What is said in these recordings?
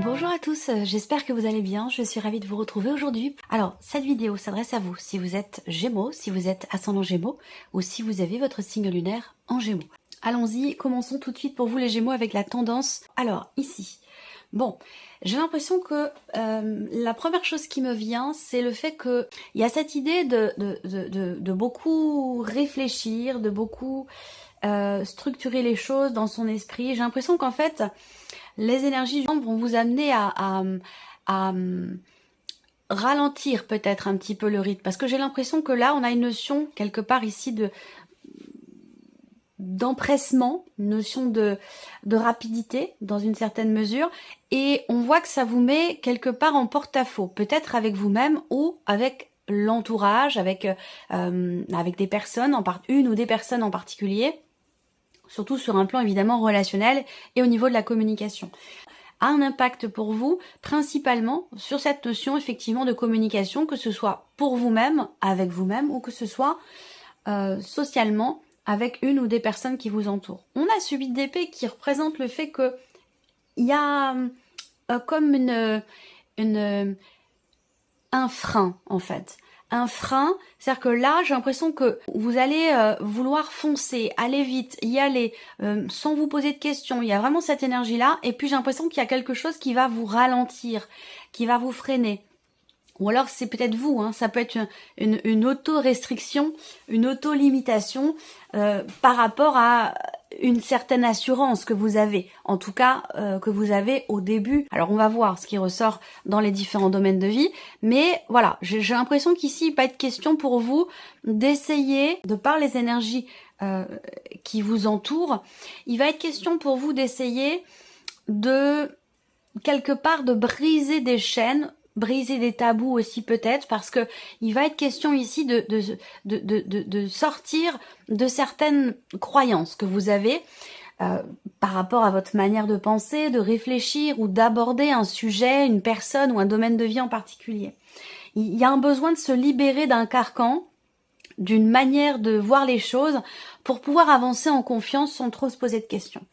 Bonjour à tous, j'espère que vous allez bien, je suis ravie de vous retrouver aujourd'hui. Alors, cette vidéo s'adresse à vous si vous êtes Gémeaux, si vous êtes ascendant Gémeaux ou si vous avez votre signe lunaire en Gémeaux. Allons-y, commençons tout de suite pour vous les Gémeaux avec la tendance. Alors, ici, bon, j'ai l'impression que la première chose qui me vient, c'est le fait qu'il y a cette idée de beaucoup réfléchir, de beaucoup structurer les choses dans son esprit. J'ai l'impression qu'en fait, les énergies vont vous amener à ralentir peut-être un petit peu le rythme. Parce que j'ai l'impression que là, on a une notion, quelque part ici, d'empressement, une notion de rapidité dans une certaine mesure. Et on voit que ça vous met quelque part en porte-à-faux. Peut-être avec vous-même ou avec l'entourage, avec des personnes, une ou des personnes en particulier. Surtout sur un plan évidemment relationnel et au niveau de la communication. A un impact pour vous, principalement sur cette notion effectivement de communication, que ce soit pour vous-même, avec vous-même, ou que ce soit socialement, avec une ou des personnes qui vous entourent. On a ce 8 d'épée qui représente le fait que il y a comme un frein en fait. Un frein, c'est-à-dire que là, j'ai l'impression que vous allez vouloir foncer, aller vite, y aller, sans vous poser de questions. Il y a vraiment cette énergie-là. Et puis, j'ai l'impression qu'il y a quelque chose qui va vous ralentir, qui va vous freiner. Ou alors, c'est peut-être vous, hein, ça peut être une auto-restriction, une auto-limitation par rapport à une certaine assurance que vous avez, en tout cas que vous avez au début. Alors on va voir ce qui ressort dans les différents domaines de vie, mais voilà, j'ai l'impression qu'ici il va être question pour vous d'essayer, de par les énergies qui vous entourent, il va être question pour vous d'essayer de quelque part de briser des chaînes, briser des tabous aussi peut-être, parce que il va être question ici de sortir de certaines croyances que vous avez par rapport à votre manière de penser, de réfléchir ou d'aborder un sujet, une personne ou un domaine de vie en particulier. Il y a un besoin de se libérer d'un carcan, d'une manière de voir les choses pour pouvoir avancer en confiance sans trop se poser de questions.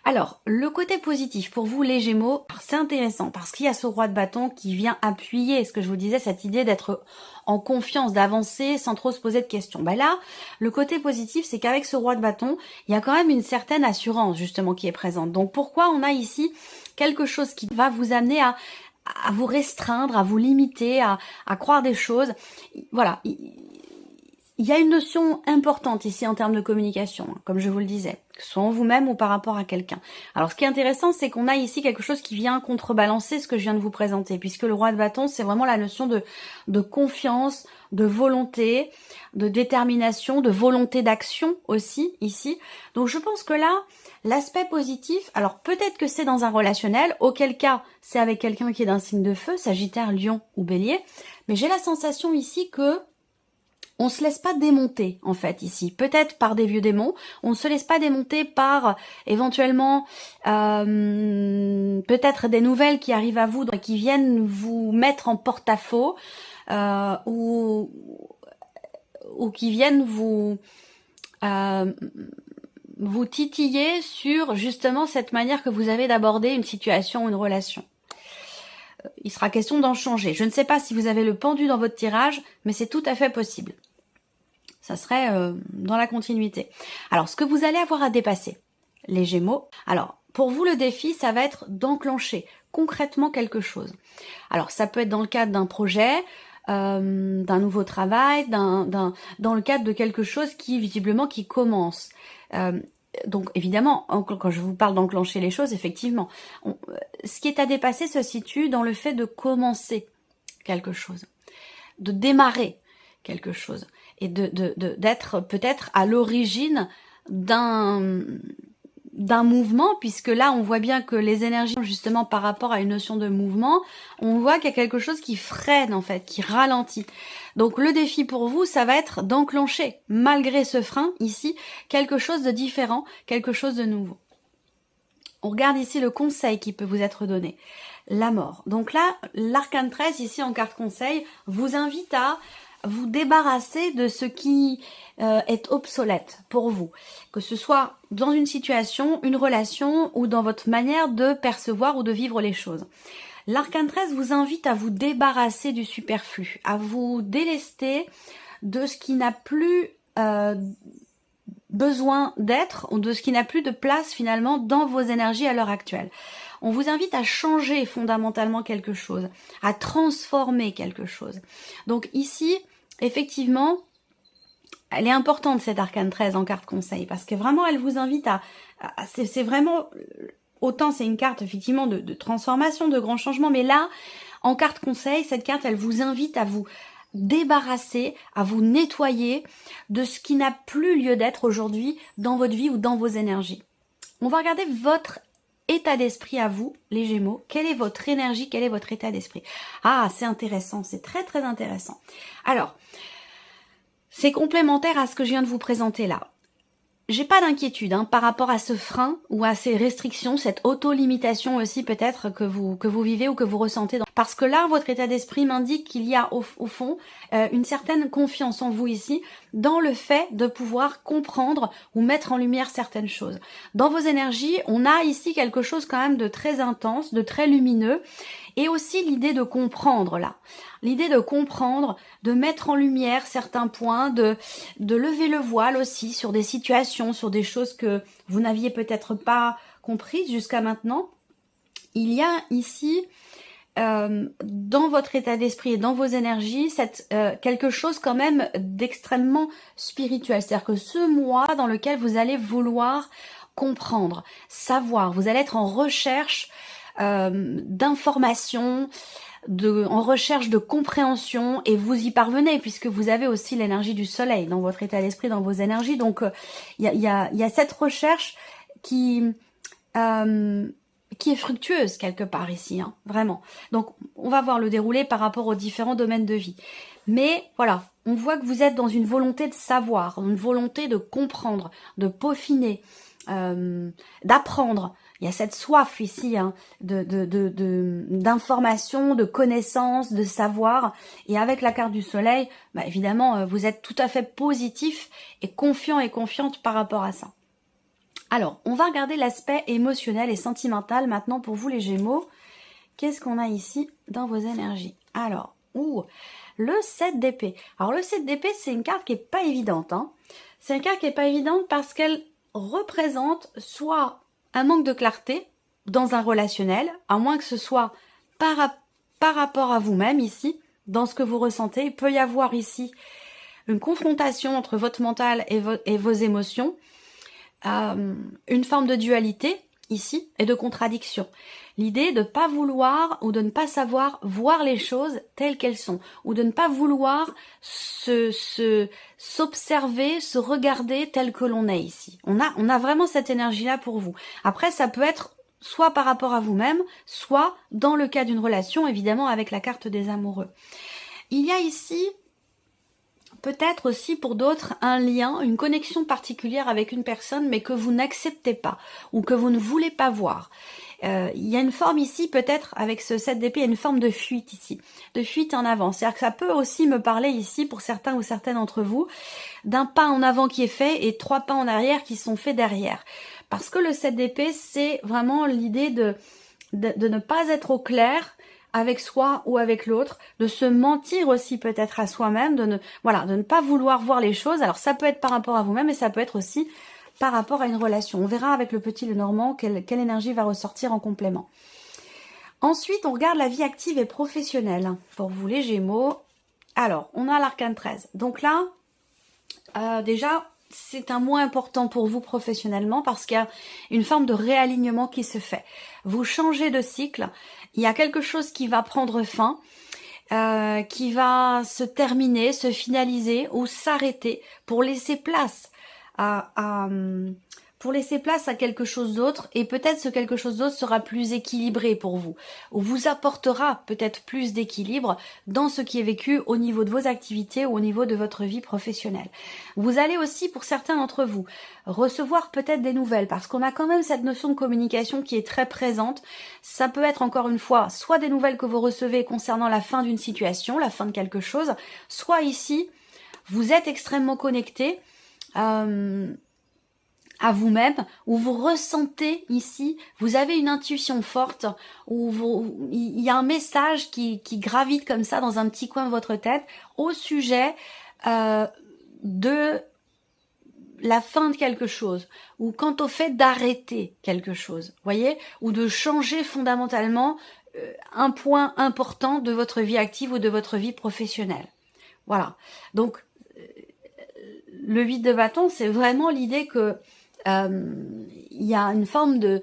Alors, le côté positif pour vous les Gémeaux, c'est intéressant parce qu'il y a ce roi de bâton qui vient appuyer ce que je vous disais, cette idée d'être en confiance, d'avancer sans trop se poser de questions. Ben là, le côté positif, c'est qu'avec ce roi de bâton, il y a quand même une certaine assurance justement qui est présente. Donc pourquoi on a ici quelque chose qui va vous amener à vous restreindre, à vous limiter, à croire des choses. Voilà. Il y a une notion importante ici en termes de communication, hein, comme je vous le disais, que ce soit en vous-même ou par rapport à quelqu'un. Alors ce qui est intéressant, c'est qu'on a ici quelque chose qui vient contrebalancer ce que je viens de vous présenter, puisque le roi de bâton, c'est vraiment la notion de confiance, de volonté, de détermination, de volonté d'action aussi, ici. Donc je pense que là, l'aspect positif, alors peut-être que c'est dans un relationnel, auquel cas c'est avec quelqu'un qui est d'un signe de feu, Sagittaire, Lion ou Bélier, mais j'ai la sensation ici que on se laisse pas démonter en fait ici, peut-être par des vieux démons, on ne se laisse pas démonter par éventuellement peut-être des nouvelles qui arrivent à vous, qui viennent vous mettre en porte-à-faux ou qui viennent vous titiller sur justement cette manière que vous avez d'aborder une situation ou une relation. Il sera question d'en changer. Je ne sais pas si vous avez le pendu dans votre tirage, mais c'est tout à fait possible. Ça serait dans la continuité. Alors, ce que vous allez avoir à dépasser, les Gémeaux, alors, pour vous, le défi, ça va être d'enclencher concrètement quelque chose. Alors, ça peut être dans le cadre d'un projet, d'un nouveau travail, dans le cadre de quelque chose qui, visiblement, qui commence. Donc, évidemment, quand je vous parle d'enclencher les choses, effectivement, ce qui est à dépasser se situe dans le fait de commencer quelque chose, de démarrer quelque chose et d'être peut-être à l'origine d'un mouvement, puisque là on voit bien que les énergies justement par rapport à une notion de mouvement, on voit qu'il y a quelque chose qui freine en fait, qui ralentit. Donc le défi pour vous, ça va être d'enclencher, malgré ce frein ici, quelque chose de différent, quelque chose de nouveau. On regarde ici le conseil qui peut vous être donné. La mort. Donc là, l'arcane 13 ici en carte conseil vous invite à vous débarrasser de ce qui est obsolète pour vous, que ce soit dans une situation, une relation ou dans votre manière de percevoir ou de vivre les choses. L'arcane 13 vous invite à vous débarrasser du superflu, à vous délester de ce qui n'a plus besoin d'être ou de ce qui n'a plus de place finalement dans vos énergies à l'heure actuelle. On vous invite à changer fondamentalement quelque chose, à transformer quelque chose. Donc ici, effectivement, elle est importante cette arcane 13 en carte conseil parce que vraiment elle vous invite c'est vraiment, autant c'est une carte effectivement de transformation, de grands changements, mais là, en carte conseil, cette carte elle vous invite à vous débarrasser, à vous nettoyer de ce qui n'a plus lieu d'être aujourd'hui dans votre vie ou dans vos énergies. On va regarder votre état d'esprit à vous, les Gémeaux. Quelle est votre énergie, quel est votre état d'esprit? Ah, c'est intéressant, c'est très très intéressant. Alors, c'est complémentaire à ce que je viens de vous présenter là. J'ai pas d'inquiétude par rapport à ce frein ou à ces restrictions, cette auto-limitation aussi peut-être que vous vivez ou que vous ressentez. Parce que là, votre état d'esprit m'indique qu'il y a au fond une certaine confiance en vous ici, dans le fait de pouvoir comprendre ou mettre en lumière certaines choses. Dans vos énergies, on a ici quelque chose quand même de très intense, de très lumineux, et aussi l'idée de comprendre là. L'idée de comprendre, de mettre en lumière certains points, de lever le voile aussi sur des situations, sur des choses que vous n'aviez peut-être pas comprises jusqu'à maintenant. Il y a ici, dans votre état d'esprit et dans vos énergies, quelque chose quand même d'extrêmement spirituel. C'est-à-dire que ce mois dans lequel vous allez vouloir comprendre, savoir, vous allez être en recherche d'informations, en recherche de compréhension, et vous y parvenez puisque vous avez aussi l'énergie du soleil dans votre état d'esprit, dans vos énergies. Donc il y a cette recherche qui est fructueuse quelque part ici, vraiment. Donc on va voir le déroulé par rapport aux différents domaines de vie. Mais voilà, on voit que vous êtes dans une volonté de savoir, une volonté de comprendre, de peaufiner, d'apprendre. Il y a cette soif ici d'information, de connaissances, de savoir. Et avec la carte du soleil, évidemment, vous êtes tout à fait positif et confiant et confiante par rapport à ça. Alors, on va regarder l'aspect émotionnel et sentimental maintenant pour vous les Gémeaux. Qu'est-ce qu'on a ici dans vos énergies? Alors, le 7 d'épée. Alors, le 7 d'épée, c'est une carte qui est pas évidente. C'est une carte qui est pas évidente parce qu'elle représente soit un manque de clarté dans un relationnel, à moins que ce soit par rapport à vous-même ici, dans ce que vous ressentez. Il peut y avoir ici une confrontation entre votre mental et vos émotions, une forme de dualité ici et de contradiction. L'idée de ne pas vouloir ou de ne pas savoir voir les choses telles qu'elles sont, ou de ne pas vouloir s'observer, se regarder tel que l'on est ici. On a vraiment cette énergie-là pour vous. Après, ça peut être soit par rapport à vous-même, soit dans le cas d'une relation, évidemment avec la carte des amoureux. Il y a ici peut-être aussi pour d'autres un lien, une connexion particulière avec une personne, mais que vous n'acceptez pas ou que vous ne voulez pas voir. Il y a une forme ici, peut-être avec ce 7 d'épée, il y a une forme de fuite ici, de fuite en avant. C'est-à-dire que ça peut aussi me parler ici, pour certains ou certaines d'entre vous, d'un pas en avant qui est fait et 3 pas en arrière qui sont faits derrière. Parce que le 7 d'épée, c'est vraiment l'idée de ne pas être au clair avec soi ou avec l'autre, de se mentir aussi peut-être à soi-même, de ne pas vouloir voir les choses. Alors ça peut être par rapport à vous-même, et ça peut être aussi par rapport à une relation. On verra avec le petit Lenormand quelle énergie va ressortir en complément. Ensuite, on regarde la vie active et professionnelle pour vous les Gémeaux. Alors, on a l'arcane 13. Donc là, déjà, c'est un mois important pour vous professionnellement parce qu'il y a une forme de réalignement qui se fait. Vous changez de cycle, il y a quelque chose qui va prendre fin, qui va se terminer, se finaliser ou s'arrêter pour laisser place pour laisser place à quelque chose d'autre, et peut-être ce quelque chose d'autre sera plus équilibré pour vous, ou vous apportera peut-être plus d'équilibre dans ce qui est vécu au niveau de vos activités ou au niveau de votre vie professionnelle. Vous allez aussi, pour certains d'entre vous, recevoir peut-être des nouvelles, parce qu'on a quand même cette notion de communication qui est très présente. Ça peut être encore une fois, soit des nouvelles que vous recevez concernant la fin d'une situation, la fin de quelque chose, soit ici, vous êtes extrêmement connecté à vous-même, où vous ressentez ici, vous avez une intuition forte, où il y a un message qui gravite comme ça dans un petit coin de votre tête au sujet de la fin de quelque chose, ou quant au fait d'arrêter quelque chose, voyez, ou de changer fondamentalement un point important de votre vie active ou de votre vie professionnelle. Voilà, donc le 8 de bâton, c'est vraiment l'idée que il y a une forme de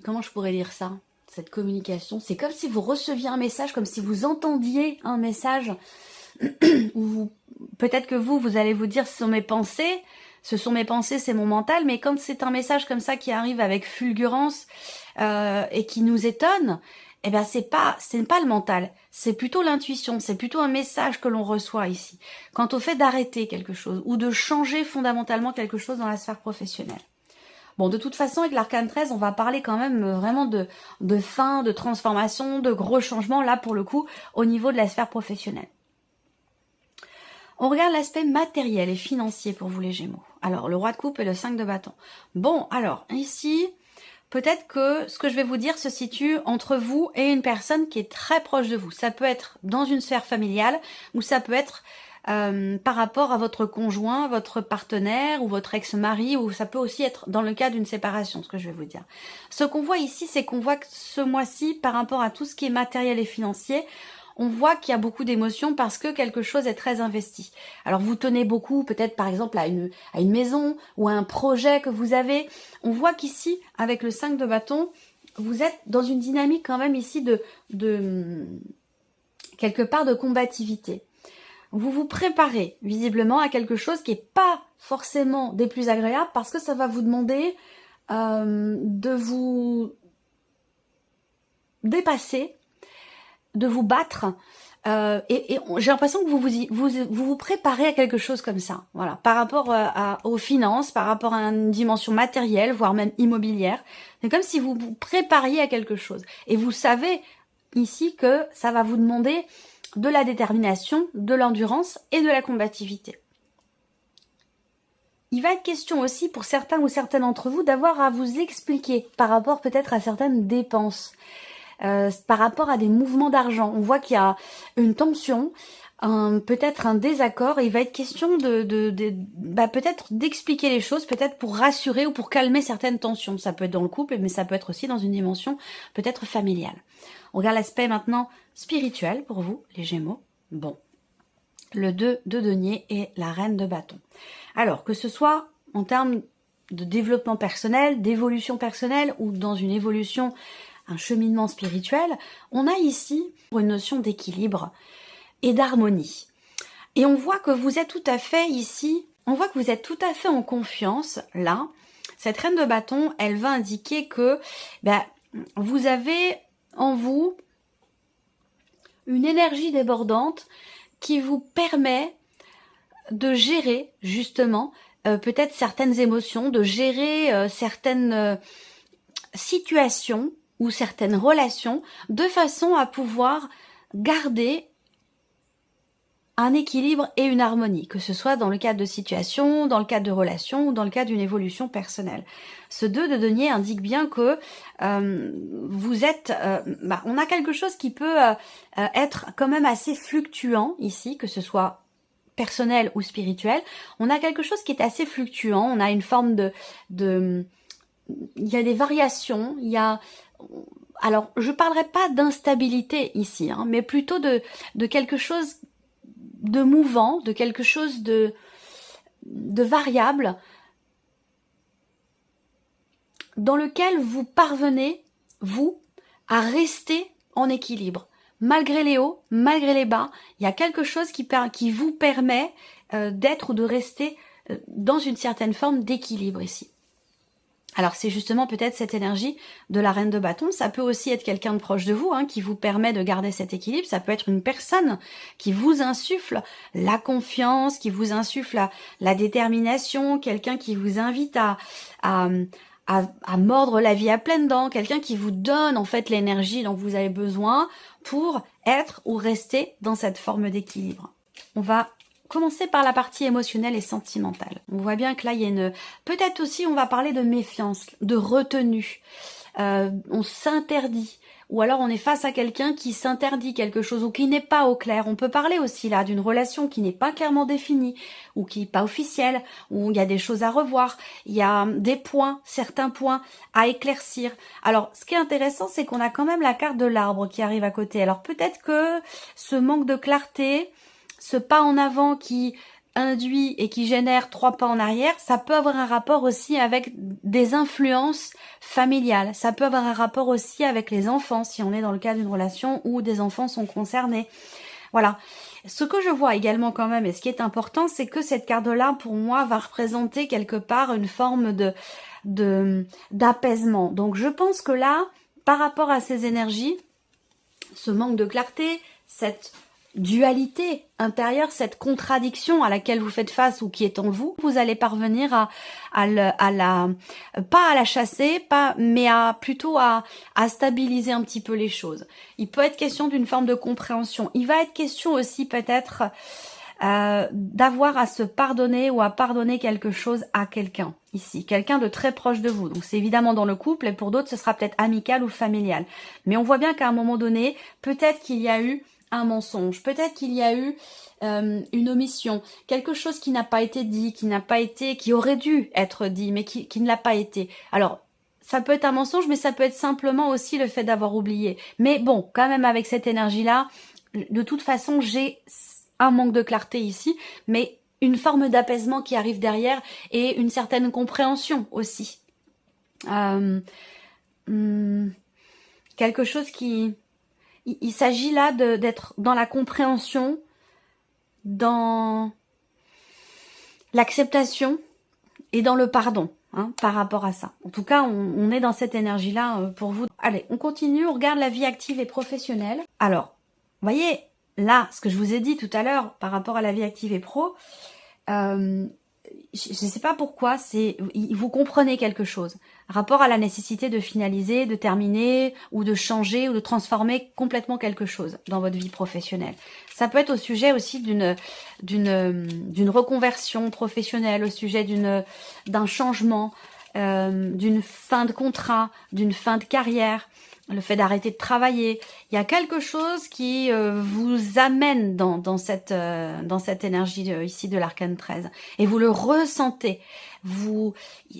comment je pourrais dire ça, cette communication, c'est comme si vous receviez un message, comme si vous entendiez un message, ou peut-être que vous allez vous dire ce sont mes pensées, c'est mon mental, mais quand c'est un message comme ça qui arrive avec fulgurance et qui nous étonne, eh bien ce n'est pas le mental, c'est plutôt l'intuition, c'est plutôt un message que l'on reçoit ici. Quant au fait d'arrêter quelque chose ou de changer fondamentalement quelque chose dans la sphère professionnelle. Bon, de toute façon, avec l'arcane 13, on va parler quand même vraiment de fin, de transformation, de gros changements, là pour le coup, au niveau de la sphère professionnelle. On regarde l'aspect matériel et financier pour vous les Gémeaux. Alors, le roi de coupe et le 5 de bâton. Bon, alors, ici, peut-être que ce que je vais vous dire se situe entre vous et une personne qui est très proche de vous. Ça peut être dans une sphère familiale ou ça peut être par rapport à votre conjoint, votre partenaire ou votre ex-mari, ou ça peut aussi être dans le cas d'une séparation, ce que je vais vous dire. Ce qu'on voit ici, c'est qu'on voit que ce mois-ci, par rapport à tout ce qui est matériel et financier, on voit qu'il y a beaucoup d'émotions parce que quelque chose est très investi. Alors vous tenez beaucoup peut-être par exemple à une maison ou à un projet que vous avez. On voit qu'ici, avec le 5 de bâton, vous êtes dans une dynamique quand même ici de quelque part de combativité. Vous vous préparez visiblement à quelque chose qui n'est pas forcément des plus agréables parce que ça va vous demander de vous dépasser, de vous battre. Et j'ai l'impression que vous préparez à quelque chose comme ça, voilà, par rapport aux finances, par rapport à une dimension matérielle, voire même immobilière. C'est comme si vous vous prépariez à quelque chose. Et vous savez ici que ça va vous demander de la détermination, de l'endurance et de la combativité. Il va être question aussi pour certains ou certaines d'entre vous d'avoir à vous expliquer par rapport peut-être à certaines dépenses. Par rapport à des mouvements d'argent. On voit qu'il y a une tension, peut-être un désaccord, et il va être question peut-être d'expliquer les choses, peut-être pour rassurer ou pour calmer certaines tensions. Ça peut être dans le couple, mais ça peut être aussi dans une dimension peut-être familiale. On regarde l'aspect maintenant spirituel pour vous, les Gémeaux. Bon, le 2 de denier et la reine de bâton. Alors, que ce soit en termes de développement personnel, d'évolution personnelle ou dans une évolution, un cheminement spirituel, on a ici une notion d'équilibre et d'harmonie. Et on voit que vous êtes tout à fait ici, on voit que vous êtes tout à fait en confiance, là. Cette reine de bâton, elle va indiquer que vous avez en vous une énergie débordante qui vous permet de gérer justement peut-être certaines émotions, de gérer certaines situations ou certaines relations de façon à pouvoir garder un équilibre et une harmonie, que ce soit dans le cadre de situations, dans le cadre de relations ou dans le cadre d'une évolution personnelle. Ce 2 de denier indique bien que vous êtes... on a quelque chose qui peut être quand même assez fluctuant ici, que ce soit personnel ou spirituel. On a quelque chose qui est assez fluctuant, on a une forme il y a des variations, il y a... Alors, je parlerai pas d'instabilité ici, mais plutôt de quelque chose de mouvant, de quelque chose de variable, dans lequel vous parvenez, vous, à rester en équilibre. malgré les hauts, malgré les bas, il y a quelque chose qui vous permet d'être ou de rester dans une certaine forme d'équilibre ici. Alors c'est justement peut-être cette énergie de la reine de bâton, ça peut aussi être quelqu'un de proche de vous qui vous permet de garder cet équilibre, ça peut être une personne qui vous insuffle la confiance, qui vous insuffle la détermination, quelqu'un qui vous invite à mordre la vie à pleines dents, quelqu'un qui vous donne en fait l'énergie dont vous avez besoin pour être ou rester dans cette forme d'équilibre. On va commencer par la partie émotionnelle et sentimentale. On voit bien que là, il y a une... Peut-être aussi, on va parler de méfiance, de retenue. On s'interdit. Ou alors, on est face à quelqu'un qui s'interdit quelque chose ou qui n'est pas au clair. On peut parler aussi là d'une relation qui n'est pas clairement définie ou qui n'est pas officielle, où il y a des choses à revoir. Il y a des points, certains points à éclaircir. Alors, ce qui est intéressant, c'est qu'on a quand même la carte de l'arbre qui arrive à côté. Alors, peut-être que ce manque de clarté, ce pas en avant qui induit et qui génère 3 pas en arrière, ça peut avoir un rapport aussi avec des influences familiales. Ça peut avoir un rapport aussi avec les enfants, si on est dans le cas d'une relation où des enfants sont concernés. Voilà. Ce que je vois également quand même, et ce qui est important, c'est que cette carte-là, pour moi, va représenter quelque part une forme d'apaisement. Donc je pense que là, par rapport à ces énergies, ce manque de clarté, cette dualité intérieure, cette contradiction à laquelle vous faites face ou qui est en vous, vous allez parvenir pas à la chasser, mais plutôt à stabiliser un petit peu les choses. Il peut être question d'une forme de compréhension. Il va être question aussi peut-être d'avoir à se pardonner ou à pardonner quelque chose à quelqu'un ici, quelqu'un de très proche de vous. Donc c'est évidemment dans le couple et pour d'autres ce sera peut-être amical ou familial. Mais on voit bien qu'à un moment donné, peut-être qu'il y a eu un mensonge, peut-être qu'il y a eu une omission, quelque chose qui n'a pas été dit, qui aurait dû être dit, mais qui ne l'a pas été. Alors, ça peut être un mensonge, mais ça peut être simplement aussi le fait d'avoir oublié. Mais bon, quand même avec cette énergie-là, de toute façon, j'ai un manque de clarté ici, mais une forme d'apaisement qui arrive derrière et une certaine compréhension aussi. Quelque chose qui... Il s'agit là d'être dans la compréhension, dans l'acceptation et dans le pardon par rapport à ça. En tout cas, on est dans cette énergie-là pour vous. Allez, on continue, on regarde la vie active et professionnelle. Alors, vous voyez, là, ce que je vous ai dit tout à l'heure par rapport à la vie active et pro, je ne sais pas pourquoi, vous comprenez quelque chose. Rapport à la nécessité de finaliser, de terminer, ou de changer, ou de transformer complètement quelque chose dans votre vie professionnelle. Ça peut être au sujet aussi d'une reconversion professionnelle, au sujet d'un changement, d'une fin de contrat, d'une fin de carrière, le fait d'arrêter de travailler. Il y a quelque chose qui vous amène dans cette énergie ici de l'arcane 13. Et vous le ressentez.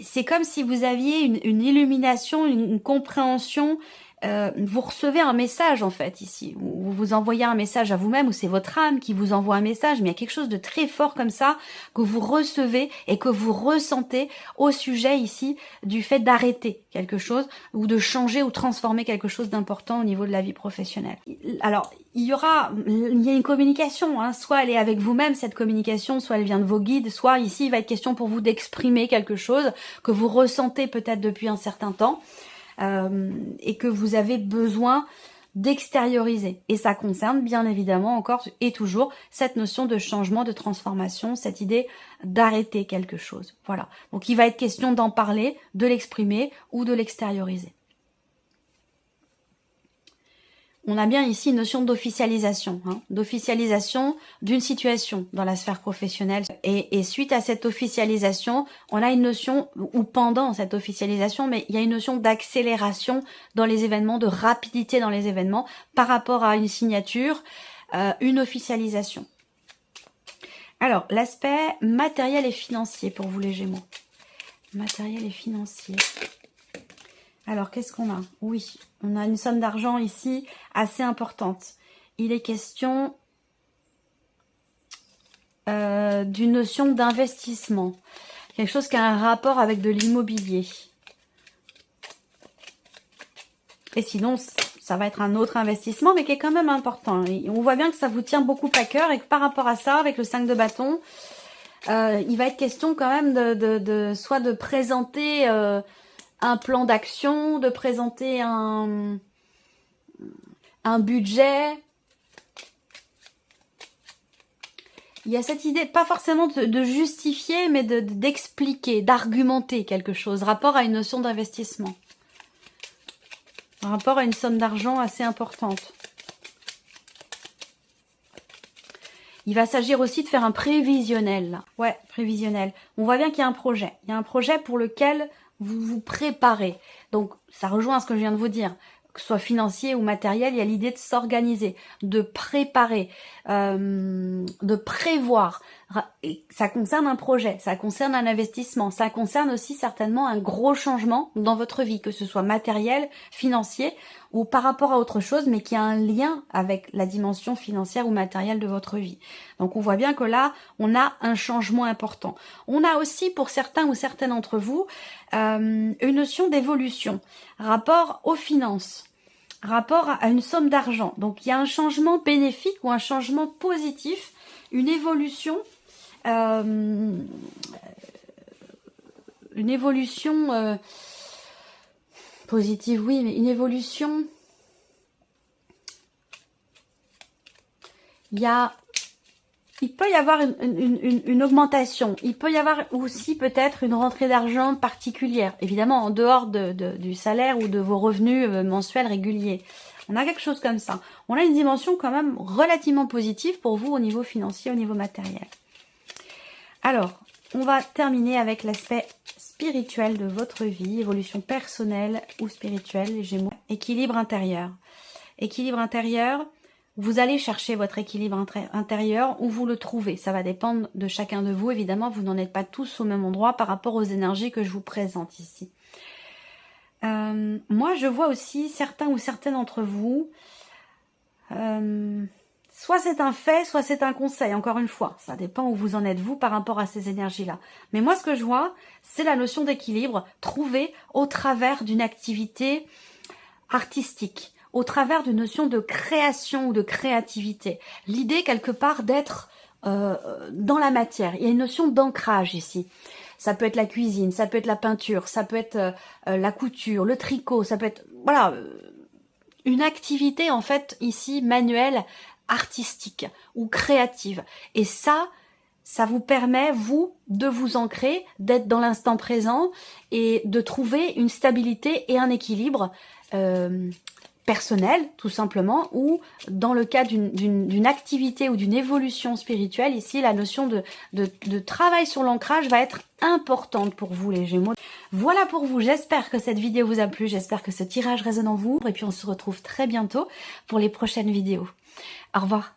C'est comme si vous aviez une illumination, une compréhension. Vous recevez un message en fait ici. Vous vous envoyez un message à vous-même ou c'est votre âme qui vous envoie un message. Mais il y a quelque chose de très fort comme ça que vous recevez et que vous ressentez au sujet ici du fait d'arrêter quelque chose ou de changer ou transformer quelque chose d'important au niveau de la vie professionnelle. Alors, il y a une communication, soit elle est avec vous-même cette communication, soit elle vient de vos guides, soit ici il va être question pour vous d'exprimer quelque chose que vous ressentez peut-être depuis un certain temps. Et que vous avez besoin d'extérioriser. Et ça concerne bien évidemment encore et toujours cette notion de changement, de transformation, cette idée d'arrêter quelque chose. Voilà. Donc il va être question d'en parler, de l'exprimer ou de l'extérioriser. On a bien ici une notion d'officialisation, d'officialisation d'une situation dans la sphère professionnelle. Et suite à cette officialisation, on a une notion, ou pendant cette officialisation, mais il y a une notion d'accélération dans les événements, de rapidité dans les événements par rapport à une signature, une officialisation. Alors, l'aspect matériel et financier pour vous les Gémeaux. Matériel et financier. Alors, qu'est-ce qu'on a? Oui, on a une somme d'argent ici assez importante. Il est question d'une notion d'investissement. Quelque chose qui a un rapport avec de l'immobilier. Et sinon, ça va être un autre investissement, mais qui est quand même important. Et on voit bien que ça vous tient beaucoup à cœur et que par rapport à ça, avec le 5 de bâton, il va être question quand même soit de présenter un plan d'action, de présenter un budget. Il y a cette idée, pas forcément de justifier, mais d'expliquer, d'argumenter quelque chose, rapport à une notion d'investissement. Rapport à une somme d'argent assez importante. Il va s'agir aussi de faire un prévisionnel. Là. Ouais, prévisionnel. On voit bien qu'il y a un projet. Il y a un projet pour lequel vous vous préparez. Donc, ça rejoint ce que je viens de vous dire. Que ce soit financier ou matériel, il y a l'idée de s'organiser, de préparer, de prévoir. Ça concerne un projet, ça concerne un investissement, ça concerne aussi certainement un gros changement dans votre vie, que ce soit matériel, financier ou par rapport à autre chose, mais qui a un lien avec la dimension financière ou matérielle de votre vie. Donc on voit bien que là, on a un changement important. On a aussi pour certains ou certaines d'entre vous une notion d'évolution, rapport aux finances, rapport à une somme d'argent. Donc il y a un changement bénéfique ou un changement positif, une évolution positive, oui, mais une évolution. Il peut y avoir une augmentation. Il peut y avoir aussi peut-être une rentrée d'argent particulière. Évidemment, en dehors du salaire ou de vos revenus mensuels réguliers. On a quelque chose comme ça. On a une dimension quand même relativement positive pour vous au niveau financier, au niveau matériel. Alors, on va terminer avec l'aspect spirituel de votre vie, évolution personnelle ou spirituelle, les Gémeaux. Équilibre intérieur. Équilibre intérieur, vous allez chercher votre équilibre intérieur où vous le trouvez. Ça va dépendre de chacun de vous. Évidemment, vous n'en êtes pas tous au même endroit par rapport aux énergies que je vous présente ici. Moi, je vois aussi certains ou certaines d'entre vous, soit c'est un fait, soit c'est un conseil, encore une fois. Ça dépend où vous en êtes, vous, par rapport à ces énergies-là. Mais moi, ce que je vois, c'est la notion d'équilibre trouvée au travers d'une activité artistique, au travers d'une notion de création ou de créativité. L'idée, quelque part, d'être dans la matière. Il y a une notion d'ancrage ici. Ça peut être la cuisine, ça peut être la peinture, ça peut être la couture, le tricot, ça peut être voilà une activité en fait ici manuelle, artistique ou créative. Et ça vous permet vous de vous ancrer, d'être dans l'instant présent et de trouver une stabilité et un équilibre personnel, tout simplement, ou dans le cas d'une activité ou d'une évolution spirituelle, ici, la notion de travail sur l'ancrage va être importante pour vous, les Gémeaux. Voilà pour vous, j'espère que cette vidéo vous a plu, j'espère que ce tirage résonne en vous, et puis on se retrouve très bientôt pour les prochaines vidéos. Au revoir.